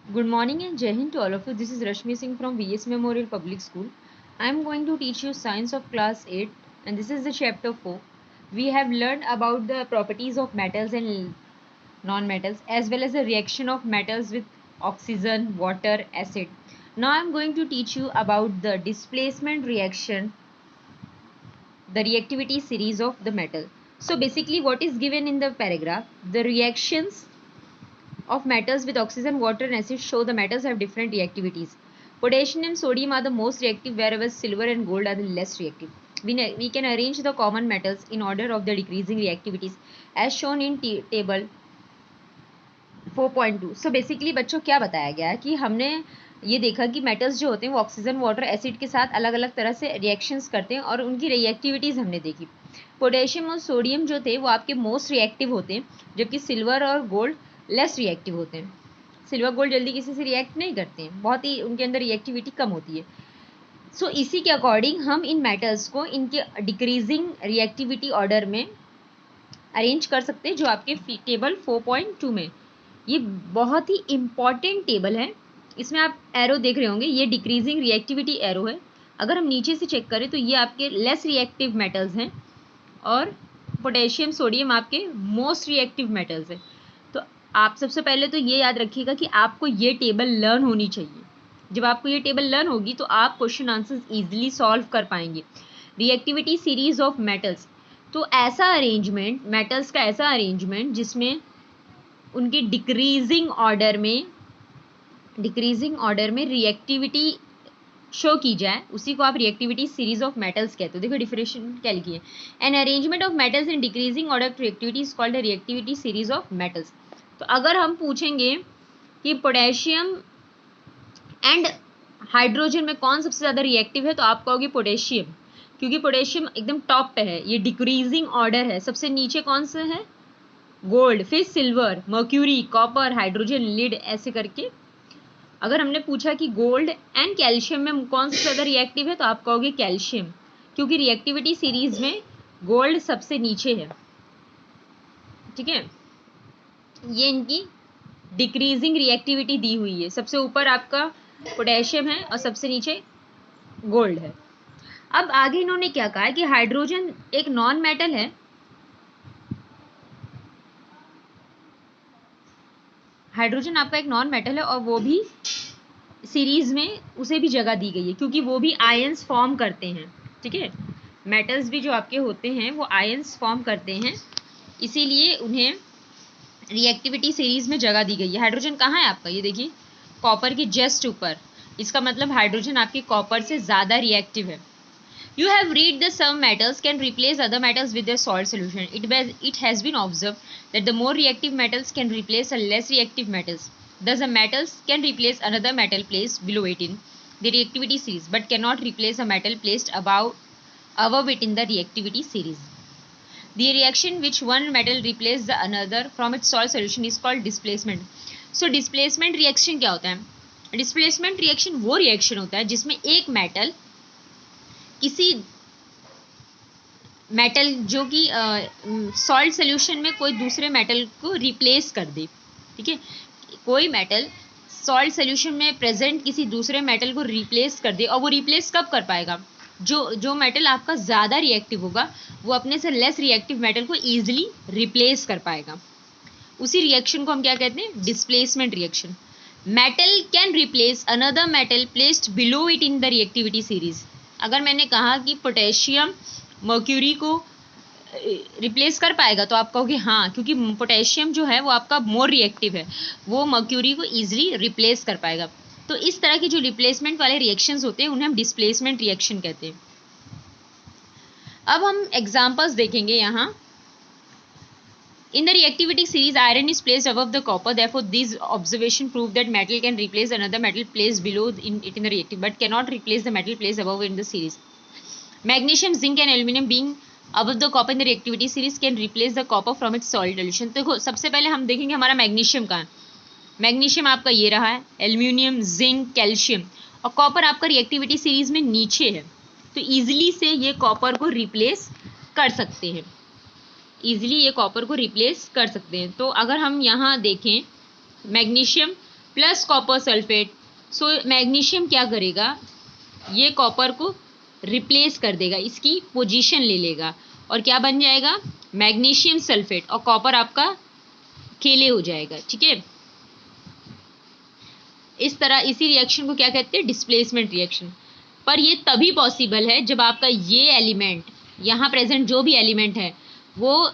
Good morning and Jai Hind to all of you. This is Rashmi Singh from VS Memorial Public School. I am going to teach you Science of Class 8 and this is the chapter 4. We have learned about the properties of metals and non-metals as well as the reaction of metals with oxygen, water, acid. Now I am going to teach you about the displacement reaction, the reactivity series of the metal. So basically what is given in the paragraph, the reactions of metals with oxygen, water and acid show the metals have different reactivities. Potassium and sodium are the most reactive, whereas silver and gold are the less reactive. We can arrange the common metals in order of the decreasing reactivities as shown in table 4.2. So basically बच्चों क्या बताया गया है कि हमने ये देखा कि मेटल्स जो होते हैं वो ऑक्सीजन वाटर एसिड के साथ अलग अलग तरह से रिएक्शंस करते हैं और उनकी रिएक्टिविटीज़ हमने देखी. पोटेशियम और सोडियम जो थे वो आपके मोस्ट रिएक्टिव होते हैं, जबकि सिल्वर और गोल्ड लेस रिएक्टिव होते हैं. सिल्वर गोल्ड जल्दी किसी से रिएक्ट नहीं करते हैं, बहुत ही उनके अंदर रिएक्टिविटी कम होती है. सो इसी के अकॉर्डिंग हम इन मेटल्स को इनके डिक्रीजिंग रिएक्टिविटी ऑर्डर में अरेंज कर सकते हैं, जो आपके टेबल 4.2 में. ये बहुत ही इम्पॉर्टेंट टेबल है. इसमें आप एरो देख रहे होंगे, ये डिक्रीजिंग रिएक्टिविटी एरो है. अगर हम नीचे से चेक करें तो ये आपके लेस रिएक्टिव मेटल्स हैं और पोटेशियम सोडियम आपके मोस्ट रिएक्टिव मेटल्स हैं. तो आप सबसे पहले तो ये याद रखिएगा कि आपको ये टेबल लर्न होनी चाहिए. जब आपको ये टेबल लर्न होगी तो आप क्वेश्चन आंसर्स ईजिली सॉल्व कर पाएंगे. रिएक्टिविटी सीरीज ऑफ मेटल्स, तो ऐसा अरेंजमेंट, मेटल्स का ऐसा अरेंजमेंट जिसमें उनके डिक्रीजिंग ऑर्डर में रिएक्टिविटी शो की जाए, उसी को आप रिएक्टिविटी सीरीज ऑफ मेटल्स कहते हो. देखो डिफरेंशिएशन क्या लिखी है. An arrangement of metals in decreasing order of reactivity is called reactivity series of metals. तो अगर हम पूछेंगे कि पोटेशियम एंड हाइड्रोजन में कौन सबसे ज़्यादा रिएक्टिव है, तो आप कहोगे पोटेशियम, क्योंकि पोटेशियम एकदम टॉप पे है, ये डिक्रीजिंग ऑर्डर है. सबसे नीचे कौन सा है? गोल्ड, फिर silver, mercury, copper, hydrogen, lead, ऐसे करके. अगर हमने पूछा कि गोल्ड एंड कैल्शियम में कौन सा ज़्यादा रिएक्टिव है, तो आप कहोगे कैल्शियम, क्योंकि रिएक्टिविटी सीरीज में गोल्ड सबसे नीचे है. ठीक है, ये इनकी डिक्रीजिंग रिएक्टिविटी दी हुई है. सबसे ऊपर आपका पोटेशियम है और सबसे नीचे गोल्ड है. अब आगे इन्होंने क्या कहा कि हाइड्रोजन एक नॉन मेटल है. हाइड्रोजन आपका एक नॉन मेटल है और वो भी सीरीज में उसे भी जगह दी गई है, क्योंकि वो भी आयंस फॉर्म करते हैं. ठीक है, मेटल्स भी जो आपके होते हैं वो आयंस फॉर्म करते हैं, इसीलिए उन्हें रिएक्टिविटी सीरीज में जगह दी गई है. हाइड्रोजन कहाँ है आपका? ये देखिए, कॉपर के जस्ट ऊपर. इसका मतलब हाइड्रोजन आपके कॉपर से ज़्यादा रिएक्टिव है. You have read that some metals can replace other metals with their salt solution. It has been observed that the more reactive metals can replace a less reactive metals. Thus, a metals can replace another metal placed below it in the reactivity series, but cannot replace a metal placed above it in the reactivity series. The reaction which one metal replaces the another from its salt solution is called displacement. So, displacement reaction क्या होता है? Displacement reaction वो reaction होता है जिसमें एक metal किसी metal जो कि सॉल्ट सोल्यूशन में कोई दूसरे मेटल को रिप्लेस कर दे. ठीक है, कोई मेटल सॉल्ट सोल्यूशन में प्रेजेंट किसी दूसरे मेटल को रिप्लेस कर दे. और वो रिप्लेस कब कर पाएगा? जो मेटल आपका ज़्यादा रिएक्टिव होगा वो अपने से लेस रिएक्टिव मेटल को ईजिली रिप्लेस कर पाएगा. उसी रिएक्शन को हम क्या कहते हैं? Displacement reaction. Metal can replace another metal placed below it in the reactivity series. अगर मैंने कहा कि पोटेशियम मर्क्यूरी को रिप्लेस कर पाएगा, तो आप कहोगे हाँ, क्योंकि पोटेशियम जो है वो आपका मोर रिएक्टिव है, वो मर्क्यूरी को ईजिली रिप्लेस कर पाएगा. तो इस तरह के जो रिप्लेसमेंट वाले रिएक्शंस होते हैं उन्हें हम डिस्प्लेसमेंट रिएक्शन कहते हैं. अब हम एग्जाम्पल्स देखेंगे यहाँ. In the reactivity series, iron is placed above the copper. Therefore, these observation prove that metal can replace another metal placed below it in the reactive, but cannot replace the metal placed above in the series. Magnesium, zinc, and aluminum being above the copper in the reactivity series can replace the copper from its salt solution. देखो, सबसे पहले हम देखेंगे हमारा magnesium कहाँ है. Magnesium आपका ये रहा है, एल्यूमिनियम, जिंक, कैल्शियम, और कॉपर आपका रिएक्टिविटी सीरीज में नीचे है. तो ईजिली से ये कॉपर को रिप्लेस कर सकते हैं. ईजिली ये कॉपर को रिप्लेस कर सकते हैं. तो अगर हम यहाँ देखें मैग्नीशियम प्लस कॉपर सल्फेट। सो मैग्नीशियम क्या करेगा, ये कॉपर को रिप्लेस कर देगा, इसकी पोजीशन ले लेगा और क्या बन जाएगा, मैग्नीशियम सल्फेट, और कॉपर आपका अकेले हो जाएगा। ठीक है, इस तरह इसी रिएक्शन को क्या कहते हैं, डिस्प्लेसमेंट रिएक्शन। पर ये तभी पॉसिबल है जब आपका ये एलिमेंट, यहाँ प्रेजेंट जो भी एलिमेंट है वो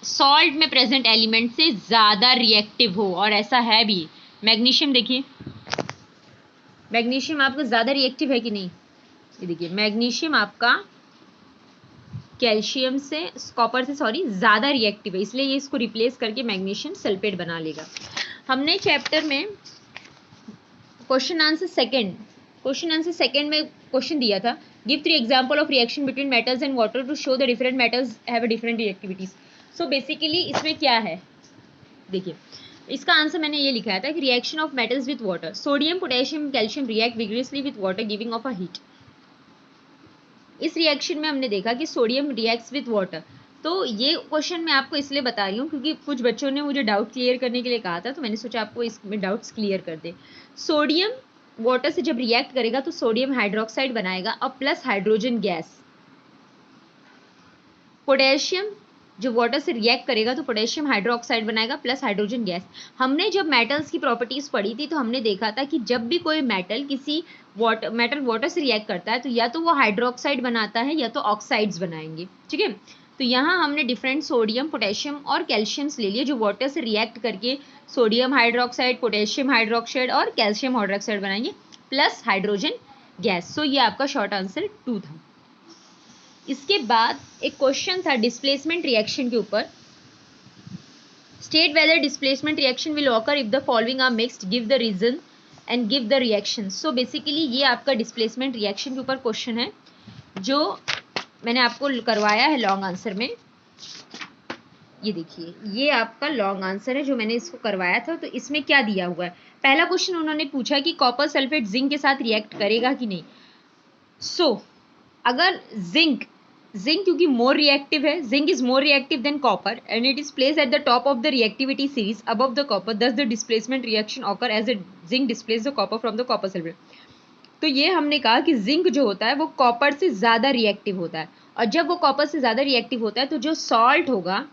सॉल्ट में प्रेजेंट एलिमेंट से ज़्यादा रिएक्टिव हो, और ऐसा है भी। मैग्नीशियम देखिए, मैग्नीशियम आपका ज़्यादा रिएक्टिव है कि नहीं, ये देखिए मैग्नीशियम आपका कैल्शियम से, कॉपर से सॉरी, ज़्यादा रिएक्टिव है, इसलिए ये इसको रिप्लेस करके मैग्नीशियम सल्फेट बना लेगा। हमने चैप्टर में क्वेश्चन आंसर सेकंड में क्वेश्चन दिया था, give 3 example of reaction between metals and water to show the different metals have a different reactivities. So basically इसमें क्या है, देखिए इसका आंसर मैंने ये लिखा था कि reaction of metals with water, sodium potassium calcium react विग्रेसली with water giving of a heat. इस रिएक्शन में हमने देखा कि सोडियम रिएक्ट्स विद वाटर। तो ये क्वेश्चन मैं आपको इसलिए बता रही हूँ क्योंकि कुछ बच्चों ने मुझे डाउट क्लियर करने के लिए कहा था, तो मैंने सोचा आपको इसमें डाउट्स क्लियर कर दे। सोडियम वाटर से जब रिएक्ट करेगा तो सोडियम हाइड्रोक्साइड बनाएगा और प्लस हाइड्रोजन गैस। पोटेशियम जो वाटर से रिएक्ट करेगा तो पोटेशियम हाइड्रोक्साइड बनाएगा प्लस हाइड्रोजन गैस। हमने जब मेटल्स की प्रॉपर्टीज पढ़ी थी तो हमने देखा था कि जब भी कोई मेटल किसी मेटल वाटर से रिएक्ट करता है तो या तो वो हाइड्रोक्साइड बनाता है या तो ऑक्साइड्स बनाएंगे। ठीक है, तो यहाँ हमने डिफरेंट सोडियम पोटेशियम और कैल्शियम्स ले लिए जो वाटर से रिएक्ट करके सोडियम हाइड्रोक्साइड, पोटेशियम हाइड्रोक्साइड और कैल्शियम हाइड्रोक्साइड बनाएंगे प्लस हाइड्रोजन गैस। सो ये आपका शॉर्ट आंसर 2 था। इसके बाद एक क्वेश्चन था डिस्प्लेसमेंट रिएक्शन के ऊपर, state whether displacement reaction will occur if the following are mixed, give the reason and give the reaction. So basically ये आपका डिस्प्लेसमेंट रिएक्शन के ऊपर क्वेश्चन है जो मैंने आपको करवाया है लॉन्ग आंसर में। ये देखिए ये आपका लॉन्ग आंसर है जो मैंने इसको करवाया था। तो इसमें क्या दिया हुआ है, पहला क्वेश्चन उन्होंने पूछा कि कॉपर सल्फेट जिंक के साथ रिएक्ट करेगा कि नहीं। सो अगर जिंक क्योंकि मोर रिएक्टिव है, zinc is more reactive than copper and it is placed at the top of the reactivity series above the copper, thus the displacement reaction occur as a zinc displace the copper from the copper sulphate. तो ये हमने कहा कि zinc जो होता है वो copper से ज़्यादा रिएक्टिव होता है, और जब वो कॉपर से ज़्यादा रिएक्टिव होता है तो जो सॉल्ट होगा,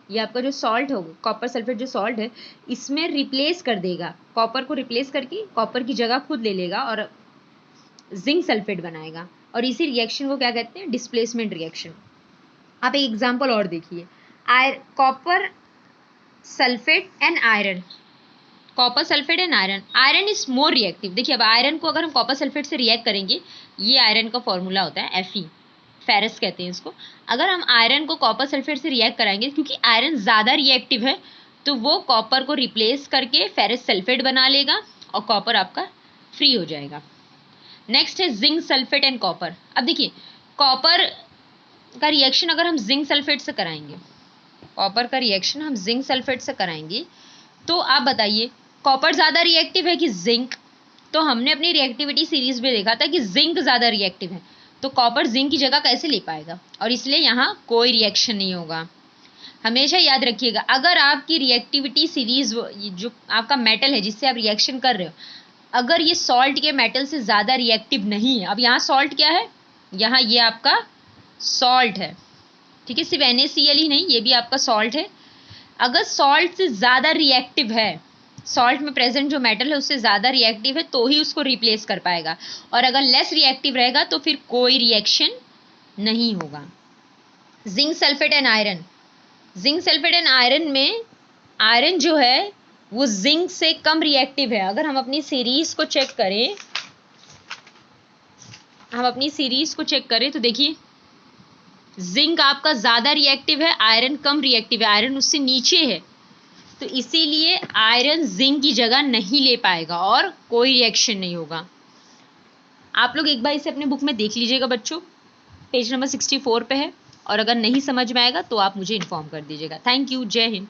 ये आपका जो सॉल्ट होगा कॉपर सल्फेट जो सॉल्ट है इसमें रिप्लेस कर देगा, कॉपर को रिप्लेस करके कॉपर की जगह खुद ले लेगा और जिंक सल्फेट बनाएगा, और इसी रिएक्शन को क्या कहते हैं, डिस्प्लेसमेंट रिएक्शन। आप एक एग्जांपल और देखिए, copper sulphate and iron, copper sulphate and iron, iron is more reactive. देखिए अब आयरन को अगर हम कॉपर सल्फेट से रिएक्ट करेंगे, ये आयरन का फॉर्मूला होता है Fe, फेरस कहते हैं इसको। अगर हम आयरन को कॉपर सल्फेट से रिएक्ट कराएंगे, क्योंकि आयरन ज़्यादा रिएक्टिव है तो वो कॉपर को रिप्लेस करके फेरस सल्फेट बना लेगा और कॉपर आपका फ्री हो जाएगा। नेक्स्ट है जिंक सल्फेट एंड कॉपर। अब देखिए कॉपर का रिएक्शन अगर हम जिंक सल्फेट से कराएंगे, कॉपर का रिएक्शन हम जिंक सल्फेट से कराएंगे, तो आप बताइए कॉपर ज़्यादा रिएक्टिव है कि जिंक। तो हमने अपनी रिएक्टिविटी सीरीज में देखा था कि जिंक ज़्यादा रिएक्टिव है, तो कॉपर जिंक की जगह कैसे ले पाएगा, और इसलिए यहाँ कोई रिएक्शन नहीं होगा। हमेशा याद रखिएगा अगर आपकी रिएक्टिविटी सीरीज जो आपका मेटल है जिससे आप रिएक्शन कर रहे हो, अगर ये सॉल्ट के मेटल से ज़्यादा रिएक्टिव नहीं है, अब यहाँ सॉल्ट क्या है, यहाँ ये आपका सॉल्ट है, ठीक है, सिर्फ NaCl ही नहीं, ये भी आपका सॉल्ट है। अगर सॉल्ट से ज़्यादा रिएक्टिव है, सॉल्ट में प्रेजेंट जो मेटल है उससे ज़्यादा रिएक्टिव है तो ही उसको रिप्लेस कर पाएगा, और अगर लेस रिएक्टिव रहेगा तो फिर कोई रिएक्शन नहीं होगा। Zinc sulphate and iron, zinc sulphate and iron में आयरन जो है वो जिंक से कम रिएक्टिव है। अगर हम अपनी सीरीज को चेक करें, तो देखिए जिंक आपका ज़्यादा रिएक्टिव है, आयरन कम रिएक्टिव है, आयरन उससे नीचे है, तो इसीलिए आयरन जिंक की जगह नहीं ले पाएगा और कोई रिएक्शन नहीं होगा। आप लोग एक बार इसे अपने बुक में देख लीजिएगा बच्चों, पेज नंबर 64 पे है, और अगर नहीं समझ में आएगा तो आप मुझे इन्फॉर्म कर दीजिएगा। थैंक यू, जय हिंद।